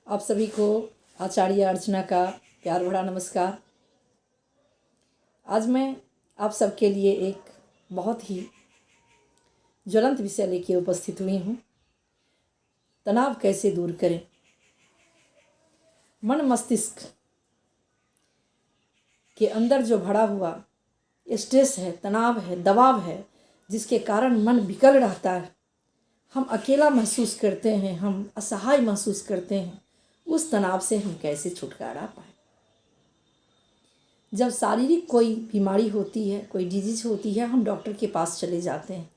आप सभी को आचार्य अर्चना का प्यार भरा नमस्कार। आज मैं आप सबके लिए एक बहुत ही ज्वलंत विषय लेके उपस्थित हुई हूँ। तनाव कैसे दूर करें। मन मस्तिष्क के अंदर जो भरा हुआ स्ट्रेस है, तनाव है, दबाव है, जिसके कारण मन विकल रहता है, हम अकेला महसूस करते हैं, हम असहाय महसूस करते हैं, उस तनाव से हम कैसे छुटकारा पाएं। जब शारीरिक कोई बीमारी होती है, कोई डिजीज होती है, हम डॉक्टर के पास चले जाते हैं।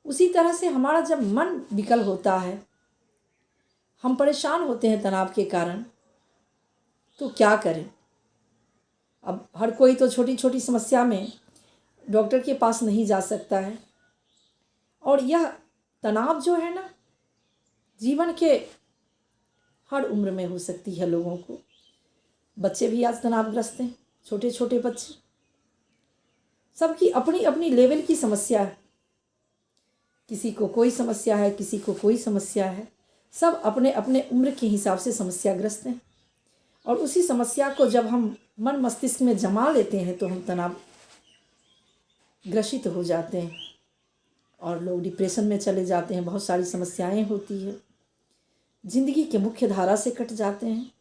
उसी तरह से हमारा जब मन विकल होता है, हम परेशान होते हैं तनाव के कारण, तो क्या करें। अब हर कोई तो छोटी छोटी समस्या में डॉक्टर के पास नहीं जा सकता है, और यह तनाव जो है ना, जीवन के हर उम्र में हो सकती है लोगों को। बच्चे भी आज तनावग्रस्त हैं, छोटे छोटे बच्चे। सबकी अपनी अपनी लेवल की समस्या है, किसी को कोई समस्या है, किसी को कोई समस्या है। सब अपने अपने उम्र के हिसाब से समस्याग्रस्त हैं, और उसी समस्या को जब हम मन मस्तिष्क में जमा लेते हैं तो हम तनाव ग्रसित हो जाते हैं और लोग डिप्रेशन में चले जाते हैं। बहुत सारी समस्याएं होती है, जिंदगी के मुख्य धारा से कट जाते हैं।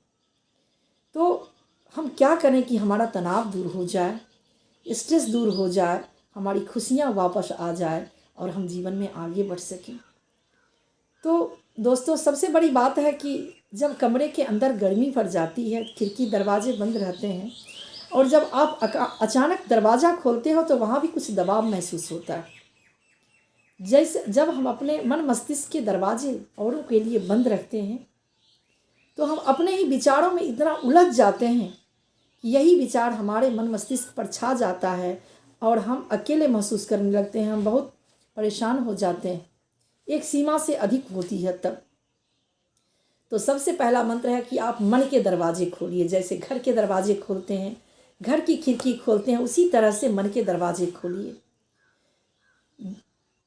तो हम क्या करें कि हमारा तनाव दूर हो जाए, स्ट्रेस दूर हो जाए, हमारी खुशियाँ वापस आ जाए और हम जीवन में आगे बढ़ सकें। तो दोस्तों, सबसे बड़ी बात है कि जब कमरे के अंदर गर्मी पड़ जाती है, खिड़की दरवाजे बंद रहते हैं, और जब आप अचानक दरवाज़ा खोलते हो तो वहाँ भी कुछ दबाव महसूस होता है। जैसे जब हम अपने मन मस्तिष्क के दरवाजे औरों के लिए बंद रखते हैं, तो हम अपने ही विचारों में इतना उलझ जाते हैं कि यही विचार हमारे मन मस्तिष्क पर छा जाता है और हम अकेले महसूस करने लगते हैं। हम बहुत परेशान हो जाते हैं, एक सीमा से अधिक होती है तब। तो सबसे पहला मंत्र है कि आप मन के दरवाजे खोलिए। जैसे घर के दरवाजे खोलते हैं, घर की खिड़की खोलते हैं, उसी तरह से मन के दरवाजे खोलिए।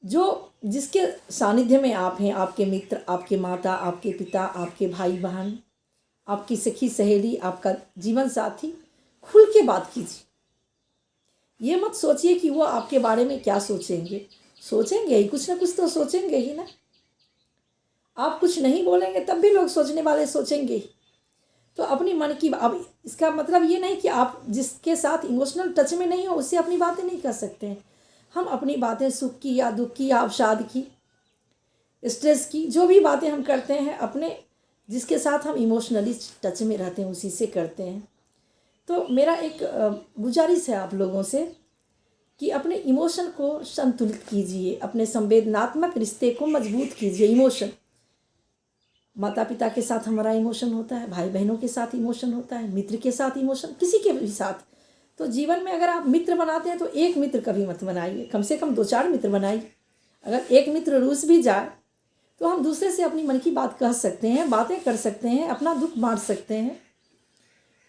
जो जिसके सानिध्य में आप हैं, आपके मित्र, आपके माता, आपके पिता, आपके भाई बहन, आपकी सखी सहेली, आपका जीवन साथी, खुल के बात कीजिए। ये मत सोचिए कि वो आपके बारे में क्या सोचेंगे। सोचेंगे ही, कुछ ना कुछ तो सोचेंगे ही ना। आप कुछ नहीं बोलेंगे तब भी लोग सोचने वाले सोचेंगे ही। तो अपनी मन की, अब इसका मतलब ये नहीं कि आप जिसके साथ इमोशनल टच में नहीं हो उससे अपनी बातें नहीं कर सकते हैं। हम अपनी बातें सुख की या दुख की या अवसाद की, स्ट्रेस की, जो भी बातें हम करते हैं, अपने जिसके साथ हम इमोशनली टच में रहते हैं उसी से करते हैं। तो मेरा एक गुजारिश है आप लोगों से कि अपने इमोशन को संतुलित कीजिए, अपने संवेदनात्मक रिश्ते को मजबूत कीजिए। इमोशन, माता पिता के साथ हमारा इमोशन होता है, भाई बहनों के साथ इमोशन होता है, मित्र के साथ इमोशन, किसी के भी साथ। तो जीवन में अगर आप मित्र बनाते हैं तो एक मित्र कभी मत बनाइए, कम से कम 2-4 मित्र बनाइए। अगर एक मित्र रूस भी जाए तो हम दूसरे से अपनी मन की बात कह सकते हैं, बातें कर सकते हैं, अपना दुख बांट सकते हैं।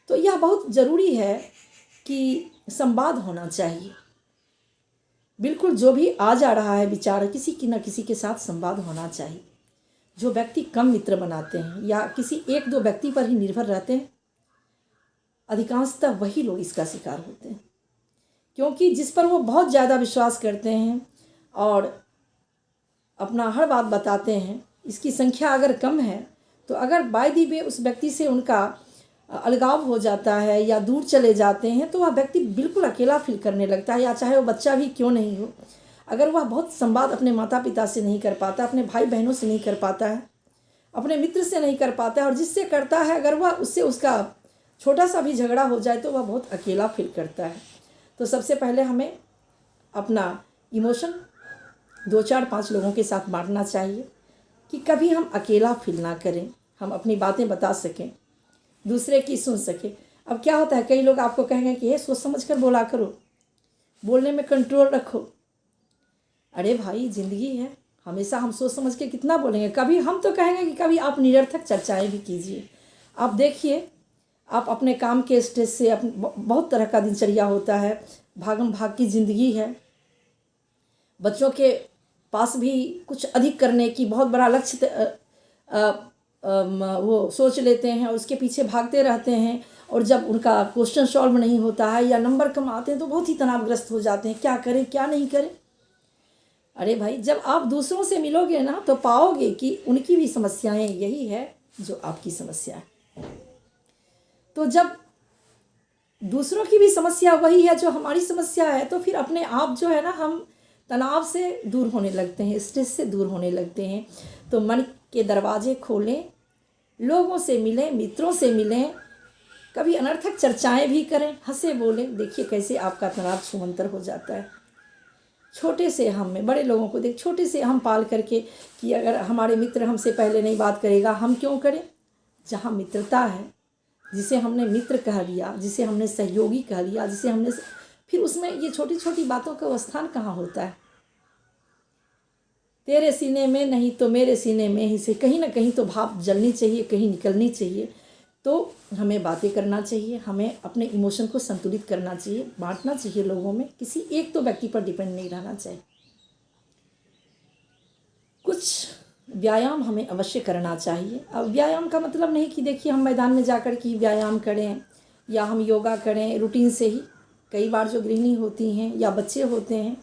तो यह बहुत ज़रूरी है कि संवाद होना चाहिए। बिल्कुल, जो भी आ जा रहा है विचार, किसी की न किसी के साथ संवाद होना चाहिए। जो व्यक्ति कम मित्र बनाते हैं या किसी 1-2 व्यक्ति पर ही निर्भर रहते हैं, अधिकांशतः वही लोग इसका शिकार होते हैं। क्योंकि जिस पर वो बहुत ज़्यादा विश्वास करते हैं और अपना हर बात बताते हैं, इसकी संख्या अगर कम है, तो अगर बाय दी वे उस व्यक्ति से उनका अलगाव हो जाता है या दूर चले जाते हैं, तो वह व्यक्ति बिल्कुल अकेला फील करने लगता है, या चाहे वो बच्चा भी क्यों नहीं हो। अगर वह बहुत संवाद अपने माता पिता से नहीं कर पाता, अपने भाई बहनों से नहीं कर पाता है, अपने मित्र से नहीं कर पाता है, और जिससे करता है अगर वह उससे उसका छोटा सा भी झगड़ा हो जाए तो वह बहुत अकेला फील करता है। तो सबसे पहले हमें अपना इमोशन 2-4-5 लोगों के साथ बांटना चाहिए कि कभी हम अकेला फील ना करें, हम अपनी बातें बता सकें, दूसरे की सुन सकें। अब क्या होता है, कई लोग आपको कहेंगे कि ये सोच समझ कर बोला करो, बोलने में कंट्रोल रखो। अरे भाई, ज़िंदगी है, हमेशा हम सोच समझ के कितना बोलेंगे। कभी हम तो कहेंगे कि कभी आप निरर्थक चर्चाएं भी कीजिए। आप देखिए, आप अपने काम के स्ट्रेस से, बहुत तरह का दिनचर्या होता है, भागम भाग की ज़िंदगी है, बच्चों के पास भी कुछ अधिक करने की बहुत बड़ा लक्ष्य वो सोच लेते हैं और उसके पीछे भागते रहते हैं, और जब उनका क्वेश्चन सॉल्व नहीं होता है या नंबर कम आते हैं तो बहुत ही तनावग्रस्त हो जाते हैं, क्या करें क्या नहीं करें। अरे भाई, जब आप दूसरों से मिलोगे ना तो पाओगे कि उनकी भी समस्याएं यही है जो आपकी समस्या है। तो जब दूसरों की भी समस्या वही है जो हमारी समस्या है, तो फिर अपने आप जो है ना, हम तनाव से दूर होने लगते हैं, स्ट्रेस से दूर होने लगते हैं। तो मन के दरवाजे खोलें, लोगों से मिलें, मित्रों से मिलें, कभी अनर्थक चर्चाएं भी करें, हंसे बोलें। देखिए कैसे आपका तनाव छूमंतर हो जाता है। छोटे से हम में बड़े लोगों को देख, छोटे से हम पाल करके कि अगर हमारे मित्र हमसे पहले नहीं बात करेगा, हम क्यों करें। जहाँ मित्रता है, जिसे हमने मित्र कह लिया, जिसे हमने सहयोगी कह लिया, जिसे हमने, फिर उसमें ये छोटी छोटी बातों का स्थान कहाँ होता है। तेरे सीने में नहीं तो मेरे सीने में ही से कहीं ना कहीं तो भाप जलनी चाहिए, कहीं निकलनी चाहिए। तो हमें बातें करना चाहिए, हमें अपने इमोशन को संतुलित करना चाहिए, बांटना चाहिए लोगों में, किसी एक तो व्यक्ति पर डिपेंड नहीं रहना चाहिए। कुछ व्यायाम हमें अवश्य करना चाहिए। अब व्यायाम का मतलब नहीं कि देखिए हम मैदान में जाकर के व्यायाम करें या हम योगा करें रूटीन से ही। कई बार जो गृहिणी होती हैं या बच्चे होते हैं,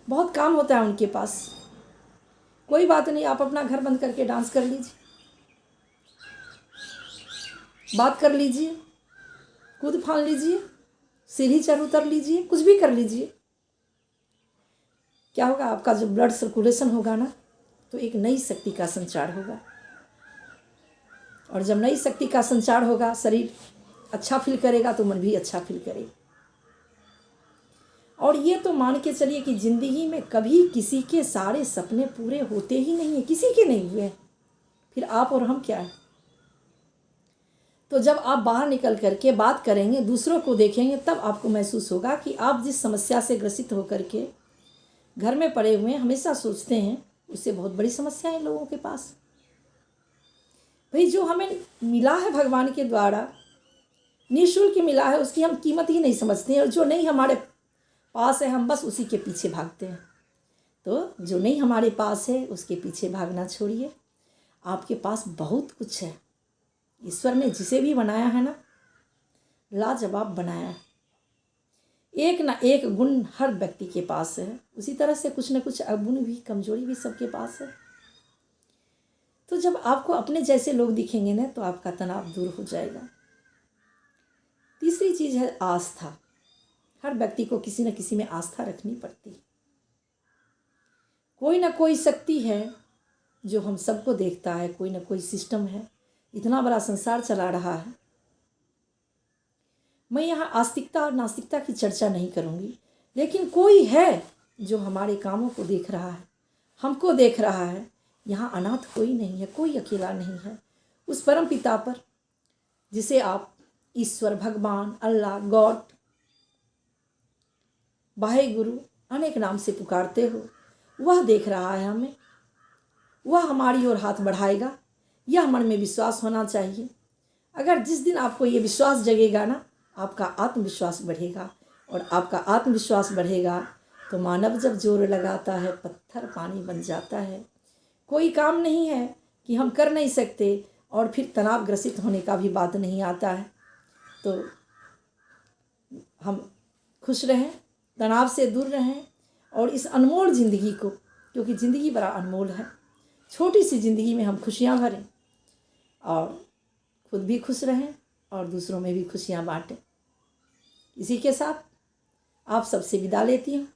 बहुत काम होता है उनके पास, कोई बात नहीं, आप अपना घर बंद करके डांस कर लीजिए, बात कर लीजिए, कूद फान लीजिए, सीढ़ी चढ़ उतर लीजिए, कुछ भी कर लीजिए। क्या होगा, आपका जो ब्लड सर्कुलेशन होगा ना, तो एक नई शक्ति का संचार होगा, और जब नई शक्ति का संचार होगा, शरीर अच्छा फील करेगा तो मन भी अच्छा फील करेगा। और ये तो मान के चलिए कि ज़िंदगी में कभी किसी के सारे सपने पूरे होते ही नहीं है, किसी के नहीं हुए, फिर आप और हम क्या है। तो जब आप बाहर निकल करके बात करेंगे, दूसरों को देखेंगे, तब आपको महसूस होगा कि आप जिस समस्या से ग्रसित होकर के घर में पड़े हुए हमेशा सोचते हैं, उससे बहुत बड़ी समस्या है लोगों के पास। भाई, जो हमें मिला है भगवान के द्वारा, निःशुल्क मिला है, उसकी हम कीमत ही नहीं समझते हैं, और जो नहीं हमारे पास है हम बस उसी के पीछे भागते हैं। तो जो नहीं हमारे पास है उसके पीछे भागना छोड़िए, आपके पास बहुत कुछ है। ईश्वर ने जिसे भी बनाया है ना, लाजवाब बनाया है। एक ना एक गुण हर व्यक्ति के पास है, उसी तरह से कुछ न कुछ अवगुण भी, कमजोरी भी सबके पास है। तो जब आपको अपने जैसे लोग दिखेंगे ना, तो आपका तनाव दूर हो जाएगा। तीसरी चीज़ है आस्था। हर व्यक्ति को किसी न किसी में आस्था रखनी पड़ती है। कोई ना कोई शक्ति है जो हम सबको देखता है, कोई ना कोई सिस्टम है, इतना बड़ा संसार चला रहा है। मैं यहाँ आस्तिकता और नास्तिकता की चर्चा नहीं करूँगी, लेकिन कोई है जो हमारे कामों को देख रहा है, हमको देख रहा है। यहाँ अनाथ कोई नहीं है, कोई अकेला नहीं है। उस परम पिता पर, जिसे आप ईश्वर, भगवान, अल्लाह, गॉड, वाहे गुरु अनेक नाम से पुकारते हो, वह देख रहा है हमें, वह हमारी ओर हाथ बढ़ाएगा। यह मन में विश्वास होना चाहिए। अगर जिस दिन आपको ये विश्वास जगेगा ना, आपका आत्मविश्वास बढ़ेगा, और आपका आत्मविश्वास बढ़ेगा तो मानव जब जोर लगाता है, पत्थर पानी बन जाता है। कोई काम नहीं है कि हम कर नहीं सकते, और फिर तनाव ग्रसित होने का भी बात नहीं आता है। तो हम खुश रहें, तनाव से दूर रहें, और इस अनमोल ज़िंदगी को, क्योंकि ज़िंदगी बड़ा अनमोल है, छोटी सी ज़िंदगी में हम खुशियाँ भरें, और खुद भी खुश रहें और दूसरों में भी खुशियाँ बांटें। इसी के साथ आप सबसे विदा लेती हूँ,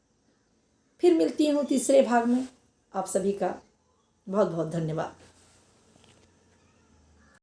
फिर मिलती हूँ तीसरे भाग में। आप सभी का बहुत बहुत धन्यवाद।